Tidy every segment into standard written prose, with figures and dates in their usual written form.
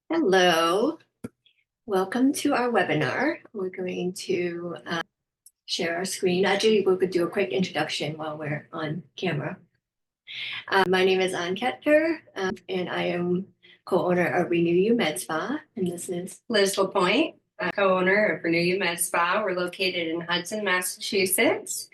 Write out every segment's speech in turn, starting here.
Hello, welcome to our webinar. We're going to share our screen. Actually, we could do a quick introduction while we're on camera. My name is Ann Ketker, and I am co-owner of Renew You Med Spa, and this is Liz LaPointe, co-owner of Renew You Med Spa. We're located in Hudson, Massachusetts.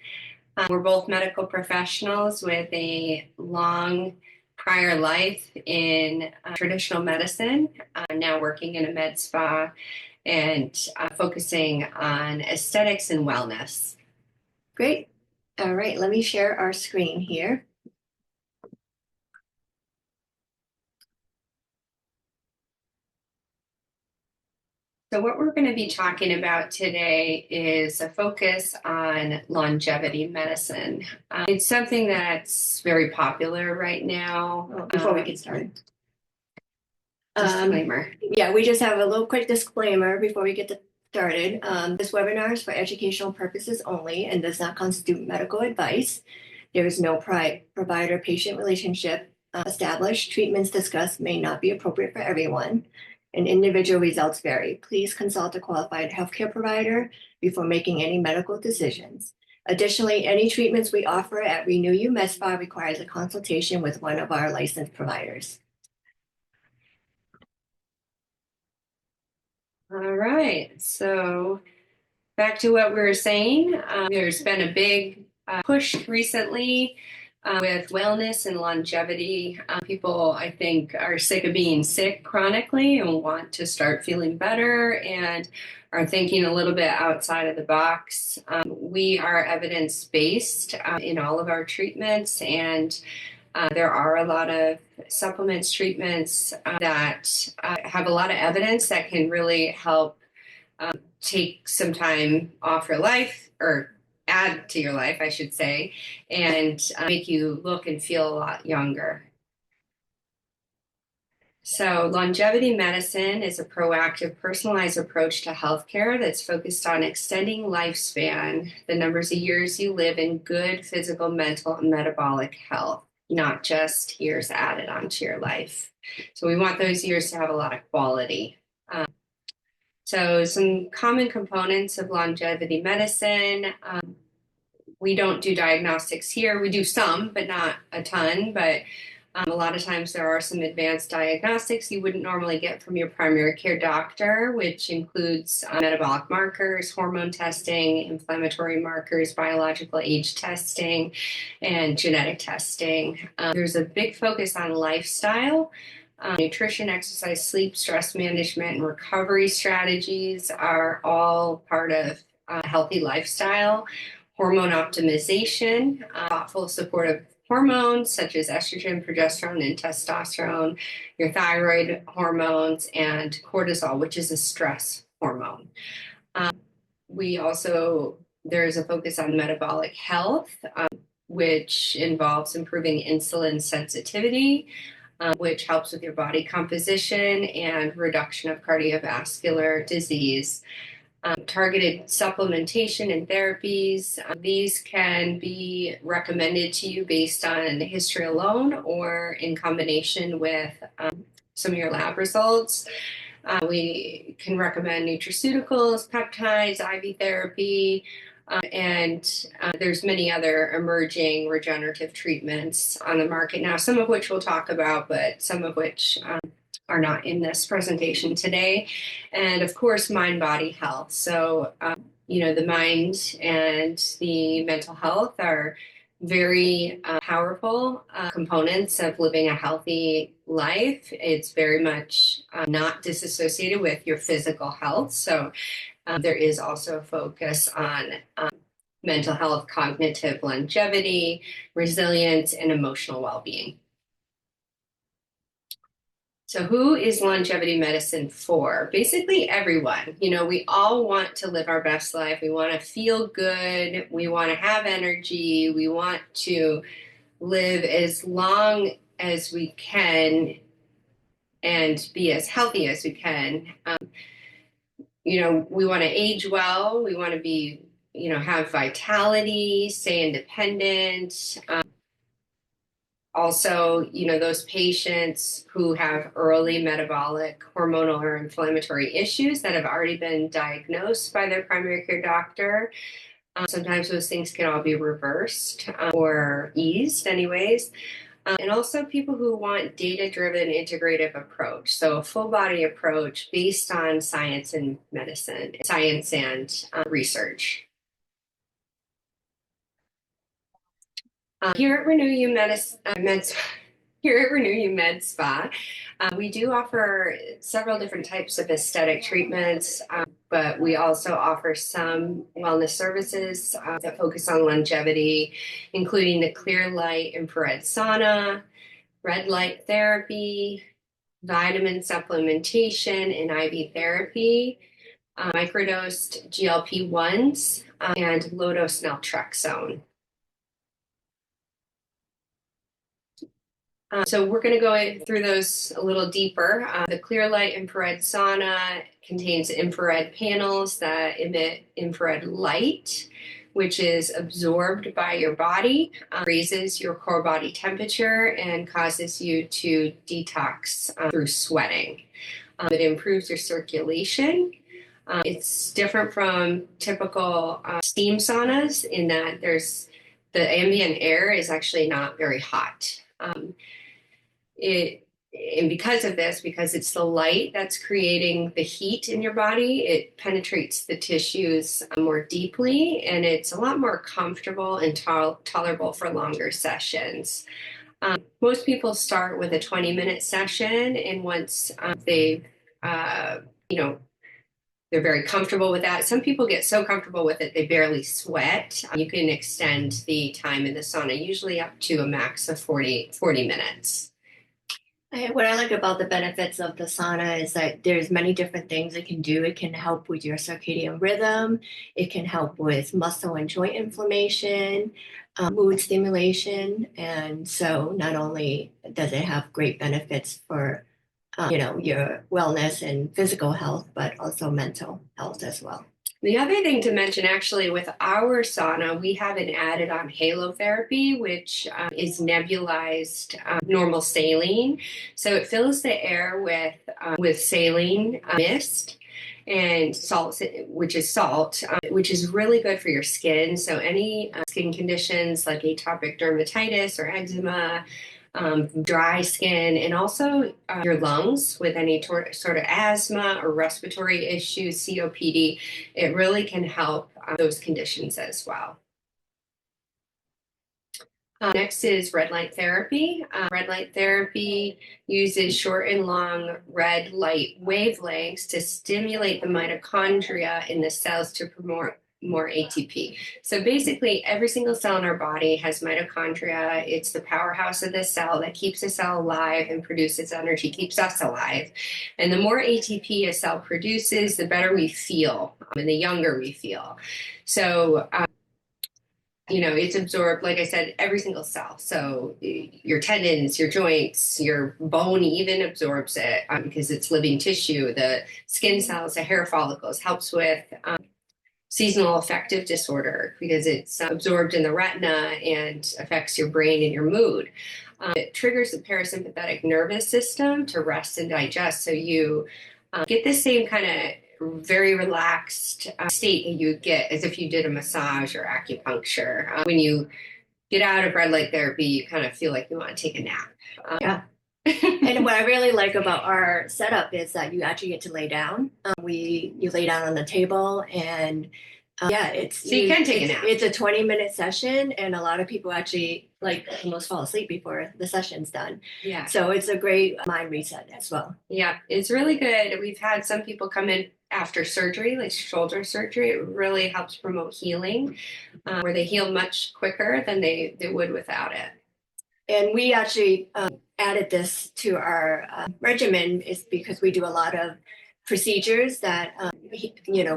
We're both medical professionals with a long prior life in traditional medicine, now working in a med spa and focusing on aesthetics and wellness. great. All right, let me share our screen here. So what we're going to be talking about today is a focus on longevity medicine. It's something that's very popular right now. Before we get started. Disclaimer. Yeah, we just have a little quick disclaimer before we get started. This webinar is for educational purposes only and does not constitute medical advice. There is no provider-patient relationship established. Treatments discussed may not be appropriate for everyone, and individual results vary. Please consult a qualified healthcare provider before making any medical decisions. Additionally, any treatments we offer at Renew You Med Spa requires a consultation with one of our licensed providers. All right, so back to what we were saying. There's been a big push recently with wellness and longevity. People, I think, are sick of being sick chronically and want to start feeling better and are thinking a little bit outside of the box. We are evidence-based in all of our treatments, and there are a lot of supplements, treatments that have a lot of evidence that can really help take some time off your life, or add to your life, I should say, and make you look and feel a lot younger. So longevity medicine is a proactive, personalized approach to healthcare that's focused on extending lifespan, the numbers of years you live in good physical, mental, and metabolic health, not just years added onto your life. So we want those years to have a lot of quality. So some common components of longevity medicine. We don't do diagnostics here. We do some, but not a ton. But a lot of times there are some advanced diagnostics you wouldn't normally get from your primary care doctor, which includes metabolic markers, hormone testing, inflammatory markers, biological age testing, and genetic testing. There's a big focus on lifestyle. Nutrition, exercise, sleep, stress management, and recovery strategies are all part of a healthy lifestyle. Hormone optimization, thoughtful supportive hormones such as estrogen, progesterone, and testosterone, your thyroid hormones, and cortisol, which is a stress hormone. There's a focus on metabolic health, which involves improving insulin sensitivity, which helps with your body composition and reduction of cardiovascular disease. Targeted supplementation and therapies. These can be recommended to you based on history alone or in combination with some of your lab results. We can recommend nutraceuticals, peptides, IV therapy, and there's many other emerging regenerative treatments on the market now, some of which we'll talk about, but some of which are not in this presentation today. And of course, mind-body health. So, the mind and the mental health are very powerful components of living a healthy life. It's very much not disassociated with your physical health. So there is also a focus on mental health, cognitive longevity, resilience, and emotional well-being. So who is longevity medicine for? Basically everyone. We all want to live our best life. We want to feel good. We want to have energy. We want to live as long as we can and be as healthy as we can. We want to age well. We want to be, have vitality, stay independent. Also, those patients who have early metabolic, hormonal, or inflammatory issues that have already been diagnosed by their primary care doctor. Sometimes those things can all be reversed or eased anyways. And also people who want data-driven integrative approach. So a full body approach based on science and medicine, science and research. Here at Renew You here at Renew You Med Spa, we do offer several different types of aesthetic treatments, but we also offer some wellness services that focus on longevity, including the clear light infrared sauna, red light therapy, vitamin supplementation and IV therapy, microdosed GLP-1s, and low-dose naltrexone. So we're going to go through those a little deeper. The clear light infrared sauna contains infrared panels that emit infrared light, which is absorbed by your body, raises your core body temperature, and causes you to detox through sweating. It improves your circulation. It's different from typical steam saunas in that the ambient air is actually not very hot. And because of this, because it's the light that's creating the heat in your body, it penetrates the tissues more deeply, and it's a lot more comfortable and tolerable for longer sessions. Most people start with a 20-minute session, and once they're very comfortable with that. Some people get so comfortable with it, they barely sweat. You can extend the time in the sauna, usually up to a max of 40 minutes. What I like about the benefits of the sauna is that there's many different things it can do. It can help with your circadian rhythm. It can help with muscle and joint inflammation, mood stimulation. And so not only does it have great benefits for, your wellness and physical health, but also mental health as well. The other thing to mention, actually, with our sauna, we have an added on halo therapy, which is nebulized normal saline. So it fills the air with saline mist and salt, which is salt, which is really good for your skin. So any skin conditions like atopic dermatitis or eczema, dry skin, and also your lungs with any sort of asthma or respiratory issues, COPD, it really can help those conditions as well. Next is red light therapy. Red light therapy uses short and long red light wavelengths to stimulate the mitochondria in the cells to promote more ATP. So basically, every single cell in our body has mitochondria. It's the powerhouse of the cell that keeps the cell alive and produces energy, keeps us alive. And the more ATP a cell produces, the better we feel and the younger we feel. So, it's absorbed, like I said, every single cell. So your tendons, your joints, your bone even absorbs it because it's living tissue. The skin cells, the hair follicles, helps with seasonal affective disorder because it's absorbed in the retina and affects your brain and your mood. It triggers the parasympathetic nervous system to rest and digest. So you get the same kind of very relaxed state that you get as if you did a massage or acupuncture. When you get out of red light therapy, you kind of feel like you want to take a nap. Yeah. And what I really like about our setup is that you actually get to lay down. You lay down on the table, and you can take a nap. It's a 20-minute session, and a lot of people actually almost fall asleep before the session's done. Yeah. So it's a great mind reset as well. Yeah, it's really good. We've had some people come in after surgery, like shoulder surgery. It really helps promote healing, where they heal much quicker than they would without it. And we actually added this to our regimen is because we do a lot of procedures that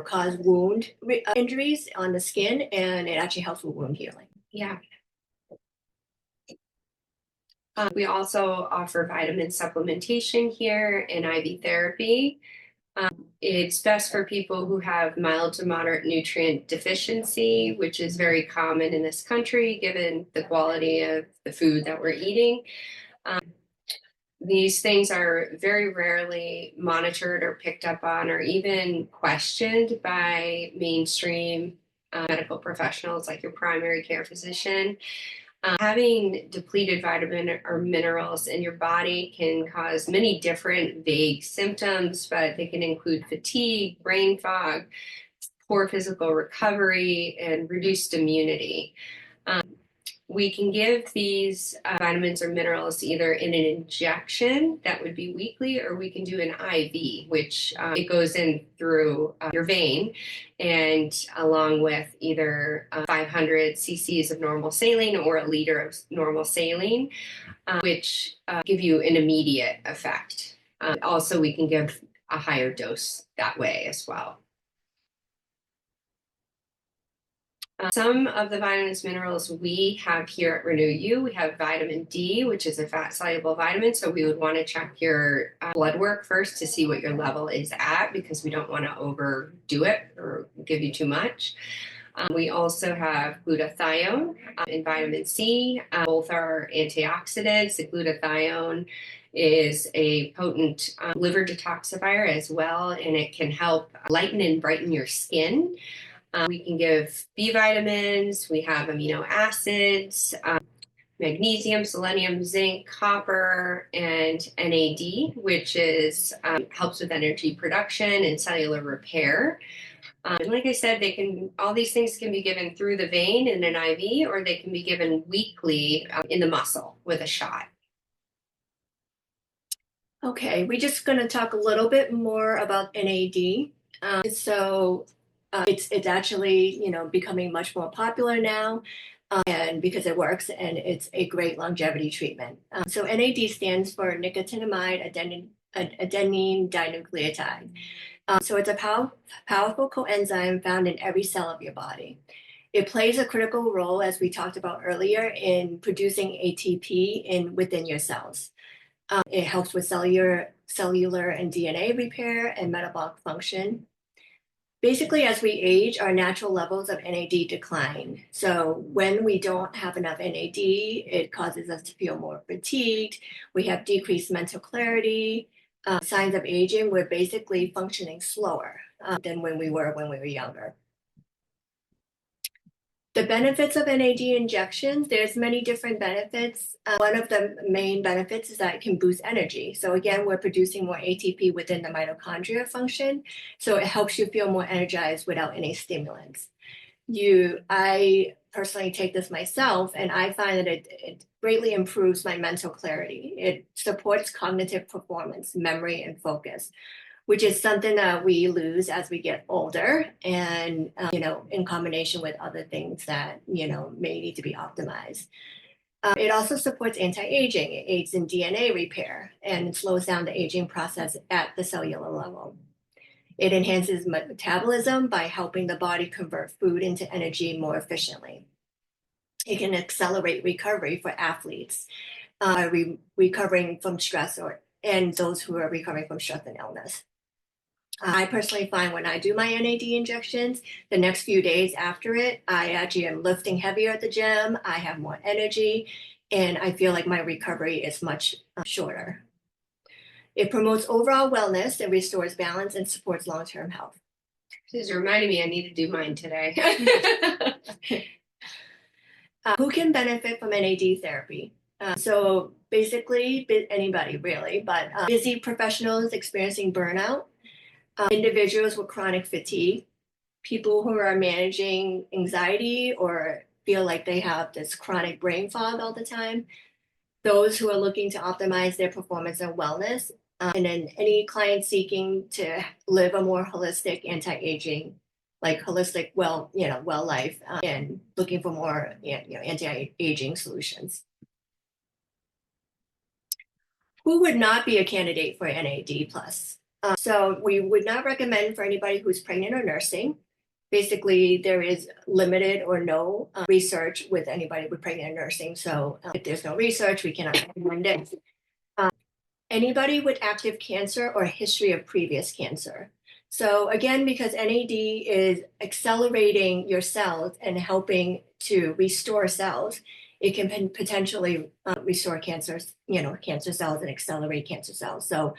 cause wound injuries on the skin, and it actually helps with wound healing. Yeah. We also offer vitamin supplementation here and IV therapy. It's best for people who have mild to moderate nutrient deficiency, which is very common in this country given the quality of the food that we're eating. These things are very rarely monitored or picked up on or even questioned by mainstream medical professionals like your primary care physician. Having depleted vitamin or minerals in your body can cause many different vague symptoms, but they can include fatigue, brain fog, poor physical recovery, and reduced immunity. We can give these vitamins or minerals either in an injection, that would be weekly, or we can do an IV, which it goes in through your vein, and along with either 500 cc's of normal saline or a liter of normal saline, which give you an immediate effect. Also, we can give a higher dose that way as well. Some of the vitamins, minerals we have here at Renew You, we have vitamin D, which is a fat-soluble vitamin. So we would want to check your blood work first to see what your level is at, because we don't want to overdo it or give you too much. We also have glutathione and vitamin C. Both are antioxidants. The glutathione is a potent liver detoxifier as well, and it can help lighten and brighten your skin. We can give B vitamins, we have amino acids, magnesium, selenium, zinc, copper, and NAD, which is helps with energy production and cellular repair. Like I said, all these things can be given through the vein in an IV, or they can be given weekly in the muscle with a shot. Okay, we're just going to talk a little bit more about NAD. It's actually, becoming much more popular now, and because it works and it's a great longevity treatment. So NAD stands for nicotinamide adenine dinucleotide. So it's a powerful coenzyme found in every cell of your body. It plays a critical role, as we talked about earlier, in producing ATP within your cells. It helps with cellular and DNA repair and metabolic function. Basically, as we age, our natural levels of NAD decline. So when we don't have enough NAD, it causes us to feel more fatigued. We have decreased mental clarity. Signs of aging, we're basically functioning slower than when we were younger. The benefits of NAD injections, there's many different benefits. One of the main benefits is that it can boost energy. So again, we're producing more ATP within the mitochondria function. So it helps you feel more energized without any stimulants. I personally take this myself, and I find that it greatly improves my mental clarity. It supports cognitive performance, memory, and focus, which is something that we lose as we get older, and in combination with other things that may need to be optimized. It also supports anti-aging. It aids in DNA repair and slows down the aging process at the cellular level. It enhances metabolism by helping the body convert food into energy more efficiently. It can accelerate recovery for athletes recovering from stress and those who are recovering from stress and illness. I personally find when I do my NAD injections, the next few days after it, I actually am lifting heavier at the gym, I have more energy, and I feel like my recovery is much shorter. It promotes overall wellness and restores balance and supports long-term health. This is reminding me I need to do mine today. Who can benefit from NAD therapy? So basically, anybody really, but busy professionals experiencing burnout, individuals with chronic fatigue, people who are managing anxiety or feel like they have this chronic brain fog all the time, those who are looking to optimize their performance and wellness, and then any client seeking to live a more holistic anti-aging, well life, and looking for more anti-aging solutions. Who would not be a candidate for NAD plus? So we would not recommend for anybody who's pregnant or nursing. Basically, there is limited or no research with anybody with pregnant or nursing. So if there's no research, we cannot recommend it. Anybody with active cancer or a history of previous cancer. So again, because NAD is accelerating your cells and helping to restore cells, it can potentially restore cancer cells and accelerate cancer cells. So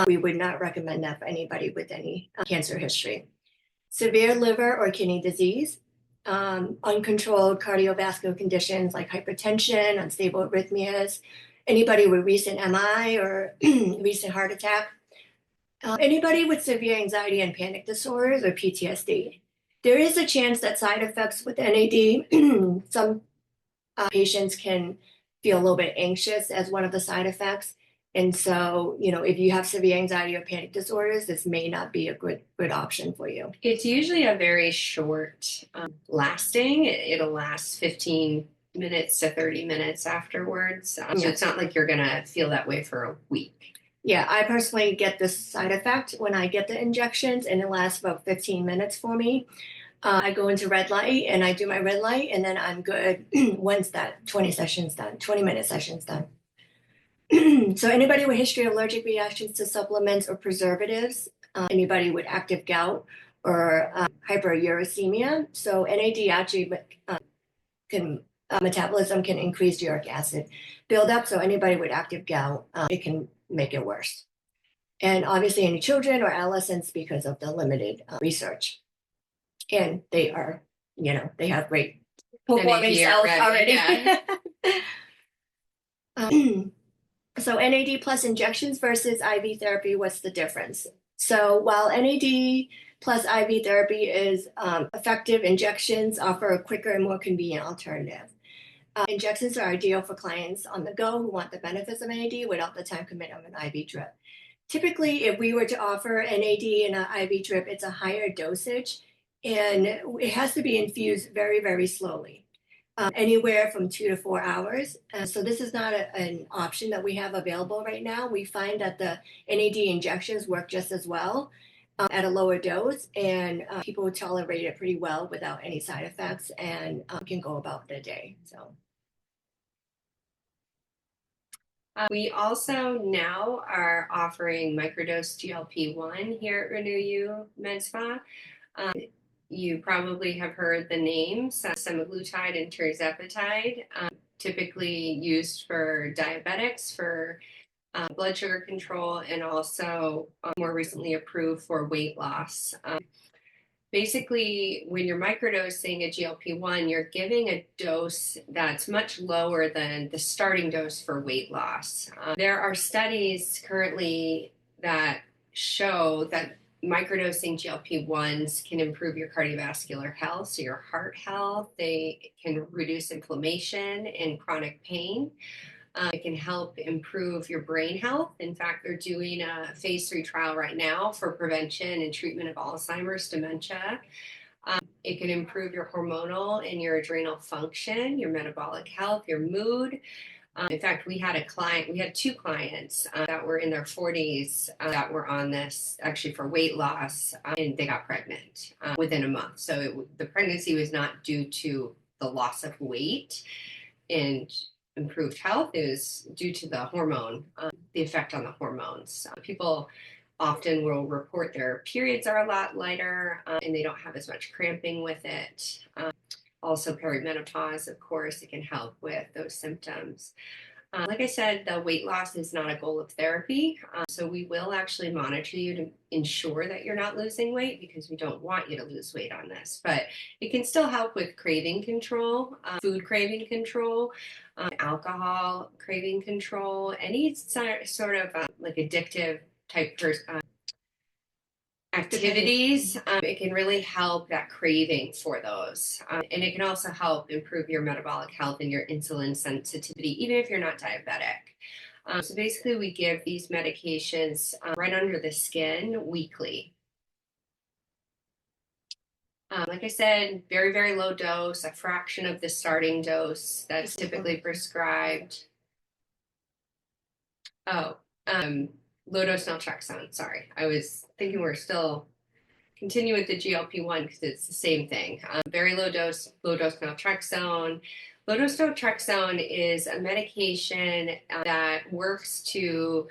we would not recommend that for anybody with any cancer history. Severe liver or kidney disease, uncontrolled cardiovascular conditions like hypertension, unstable arrhythmias, anybody with recent MI or recent heart attack, anybody with severe anxiety and panic disorders or PTSD. There is a chance that side effects with NAD, some patients can feel a little bit anxious as one of the side effects. And so, if you have severe anxiety or panic disorders, this may not be a good option for you. It's usually a very short lasting. It'll last 15 minutes to 30 minutes afterwards. So it's not like you're going to feel that way for a week. Yeah, I personally get this side effect when I get the injections, and it lasts about 15 minutes for me. I go into red light and I do my red light, and then I'm good once that 20-minute session's done. So anybody with history of allergic reactions to supplements or preservatives, anybody with active gout or hyperuricemia. So NAD actually metabolism can increase uric acid buildup. So anybody with active gout, it can make it worse. And obviously any children or adolescents because of the limited research. And they are, they have great performing cells already. Yeah. So NAD plus injections versus IV therapy, what's the difference? So while NAD plus IV therapy is effective, injections offer a quicker and more convenient alternative. Injections are ideal for clients on the go who want the benefits of NAD without the time commitment of an IV drip. Typically, if we were to offer NAD in an IV drip, it's a higher dosage and it has to be infused very, very slowly. Anywhere from 2 to 4 hours. So this is not an option that we have available right now. We find that the NAD injections work just as well at a lower dose, and people tolerate it pretty well without any side effects and can go about their day. So. We also now are offering microdose GLP-1 here at Renew You MedSpa. You probably have heard the names, semaglutide and tirzepatide, typically used for diabetics, for blood sugar control, and also more recently approved for weight loss. Basically, when you're microdosing a GLP-1, you're giving a dose that's much lower than the starting dose for weight loss. There are studies currently that show that microdosing GLP-1s can improve your cardiovascular health, so your heart health. They can reduce inflammation and chronic pain. It can help improve your brain health. In fact, they're doing a phase 3 trial right now for prevention and treatment of Alzheimer's dementia. It can improve your hormonal and your adrenal function, your metabolic health, your mood. In fact, we had two clients that were in their 40s that were on this actually for weight loss, and they got pregnant within a month. So the pregnancy was not due to the loss of weight and improved health. It was due to the hormone, the effect on the hormones. People often will report their periods are a lot lighter and they don't have as much cramping with it. Also perimenopause, of course, it can help with those symptoms. Like I said, the weight loss is not a goal of therapy. So we will actually monitor you to ensure that you're not losing weight because we don't want you to lose weight on this. But it can still help with craving control, food craving control, alcohol craving control, any sort of like addictive type activities. It can really help that craving for those. And it can also help improve your metabolic health and your insulin sensitivity, even if you're not diabetic. So basically, we give these medications right under the skin weekly. Like I said, very, very low dose, a fraction of the starting dose that's typically prescribed. Low dose naltrexone. Sorry, I was thinking we're still continue with the GLP-1 because it's the same thing. Very low dose naltrexone. Low dose naltrexone is a medication that works to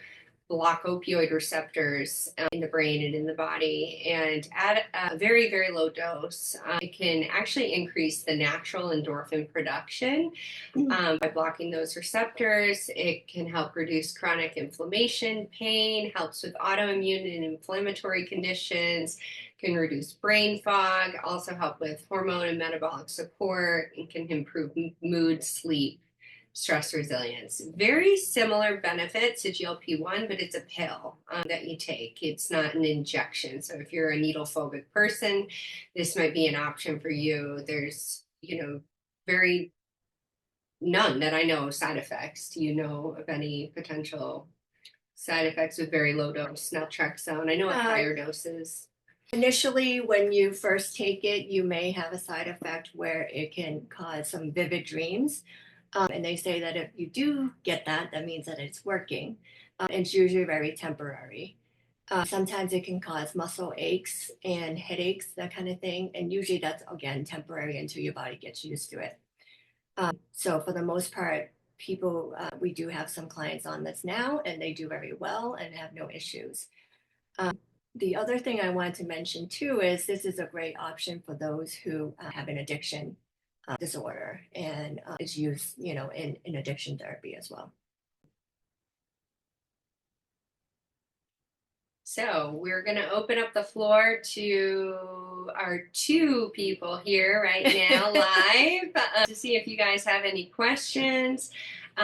block opioid receptors in the brain and in the body. And at a very, very low dose, it can actually increase the natural endorphin production. By blocking those receptors, it can help reduce chronic inflammation, pain, helps with autoimmune and inflammatory conditions, can reduce brain fog, also help with hormone and metabolic support, and can improve mood, sleep, stress resilience. Very similar benefits to GLP-1, but it's a pill that you take. It's not an injection. So if you're a needle phobic person, this might be an option for you. There's, very none that I know side effects. Do you know of any potential side effects with very low dose naltrexone? I know at higher doses. Initially, when you first take it, you may have a side effect where it can cause some vivid dreams. And they say that if you do get that, that means that it's working. It's usually very temporary. Sometimes it can cause muscle aches and headaches, that kind of thing. And usually that's, again, temporary until your body gets used to it. So for the most part, people, we do have some clients on this now, and they do very well and have no issues. The other thing I wanted to mention too is this is a great option for those who have an addiction disorder and is used, in addiction therapy as well. So we're going to open up the floor to our two people here right now live to see if you guys have any questions.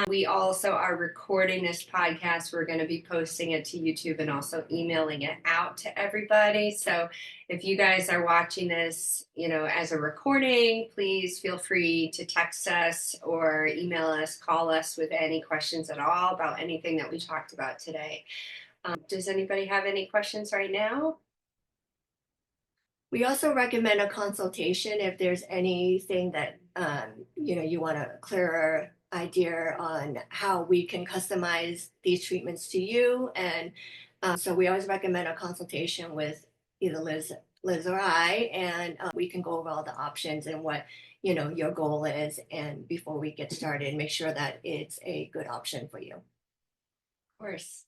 We also are recording this podcast. We're going to be posting it to YouTube and also emailing it out to everybody. So if you guys are watching this, as a recording, please feel free to text us or email us, call us with any questions at all about anything that we talked about today. Does anybody have any questions right now? We also recommend a consultation if there's anything that you want a clearer idea on how we can customize these treatments to you. And so we always recommend a consultation with either Liz or I, and we can go over all the options and what your goal is. And before we get started, make sure that it's a good option for you. Of course.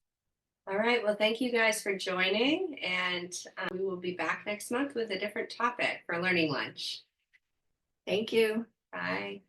All right. Well, thank you guys for joining, and we will be back next month with a different topic for Learning Lunch. Thank you. Bye.